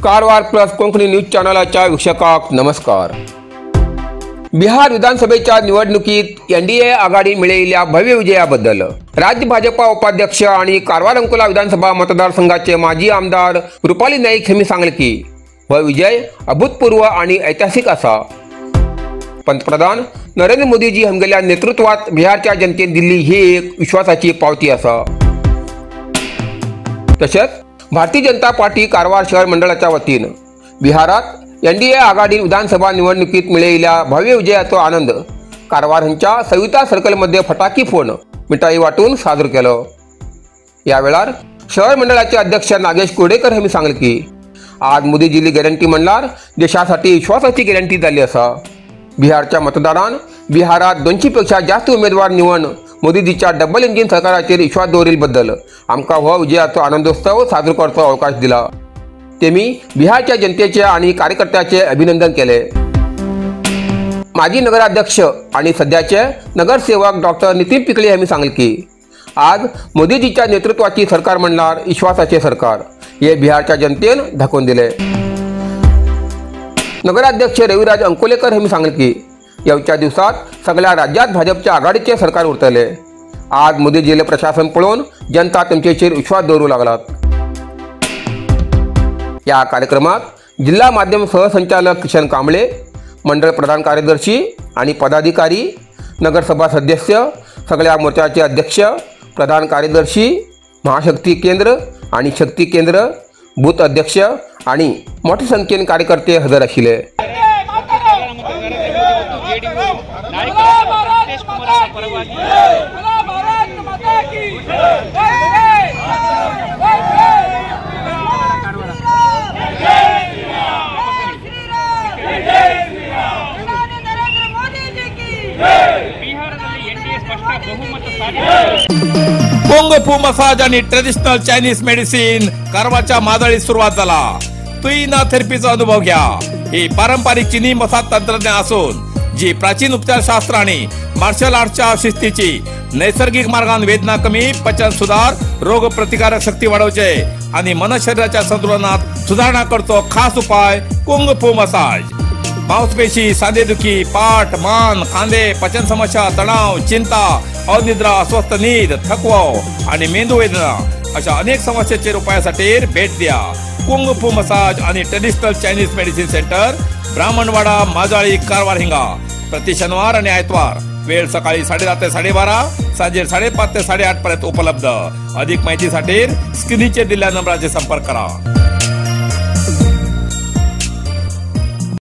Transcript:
Karwar plus Konkani news चॅनलच्या वीक्षकांक नमस्कार। बिहार विधानसभेच्या निवडणुकीत एनडीए आघाडी मिळविलेल्या भव्य विजयाबद्दल राज्य भाजपा उपाध्यक्ष आणि कारवार अंकोला विधानसभा मतदारसंघाचे माजी आमदार रुपाली नाईक यांनी सांगितले की हा विजय अभूतपूर्व आणि ऐतिहासिक असा। पंतप्रधान नरेंद्र मोदीजी यांच्या नेतृत्वात बिहारच्या जनतेने दिल्ली ही एक विश्वासाची पावती असा। तसेच भारतीय जनता पार्टी कारवार शहर मंडळाच्या वतीने बिहारात एनडीए आघाडी विधानसभा निवडणुकीत मिळविलेल्या भव्य विजयाचा आनंद कारवारच्या सविता सर्कलमध्ये फटाके फोडून मिठाई वाटून साजरा केला। यावेळी शहर मंडळाचे अध्यक्ष नागेश कोडेकर यांनी सांगितले की आज मोदीजीली गॅरंटी म्हणल्यार देशासाठी विश्वासाची गॅरंटी झाली असा। बिहारच्या मतदारांन बिहारात 200 पेक्षा जास्त उमेदवार निवडून मोदीजीच्या डबल इंजिन सरकाराचेर विश्वास दवरिल्ल्याबद्दल आमकां हो विजयाचो आनंदोत्सव साजरो करपाचो अवकाश दिला। तेमी बिहारच्या जनतेचे आणि कार्यकर्त्याचे अभिनंदन केले। माजी नगराध्यक्ष आणि सध्याचे नगरसेवक डॉक्टर नितीन पिकळे यांनी सांगितले की आज मोदीजीच्या नेतृत्वाची सरकार म्हणल्यार विश्वासाचे सरकार हे बिहारच्या जनतेने दाखवून दिले। नगराध्यक्ष रविराज अंकोलेकर यांनी सांगितले की येवच्या दिवसात सगळ्या राज्यात भाजपच्या आघाडीचे सरकार उरतले। आज मोदीजीले प्रशासन पळोवन जनता त्यांचेर विश्वास दवरू लागलात। या कार्यक्रमात जिल्हा माध्यम सहसंचालक किशन कांबळे, मंडळ प्रधान कार्यदर्शी आणि पदाधिकारी, नगरसभा सदस्य, सगळ्या मोर्चाचे अध्यक्ष, प्रधान कार्यदर्शी, महाशक्ती केंद्र आणि शक्ती केंद्र, बूथ अध्यक्ष आणि मोठ्या संख्येने कार्यकर्ते हजर असले। कुंग-फू मसाज आणि ट्रेडिशनल चायनीज मेडिसिन कारवारच्या मादळीत सुरुवात झाला। तुईना थेरपीचा अनुभव घ्या। ही पारंपरिक चीनी मसाज तंत्रज्ञान असून जी प्राचीन उपचारशास्त्र आणि मार्शल आर्टच्या शिस्तीची नैसर्गिक मार्गाने वेदना कमी, पचन सुधार, रोग प्रतिकारक शक्ती वाढवचे आणि मन शरीराच्या संतुलनात सुधारणा करतो खास उपाय कुंग-फू मसाज। मांसपेशी, सांधेदुखी, पाठ, मान, खांदे, पचन समस्या, तणाव, चिंता, अनिद्रा, अस्वस्थ नींद, थकवा आणि मेंदू वेदना अशा अनेक समस्यांचे उपायासाठी भेट द्या। कुंग-फू मसाज आणि traditional Chinese medicine centre, Brahmanwada, Majali, Karwar हिंगा। प्रति शनिवार आणि आयतवार। वेळ सकाळी 10:30 ते 12:30, सांजे 5:30 ते 8:30 पर्यंत उपलब्ध। अधिक माहितीसाठी स्क्रीनचे दिलेल्या नंबराचे संपर्क करा।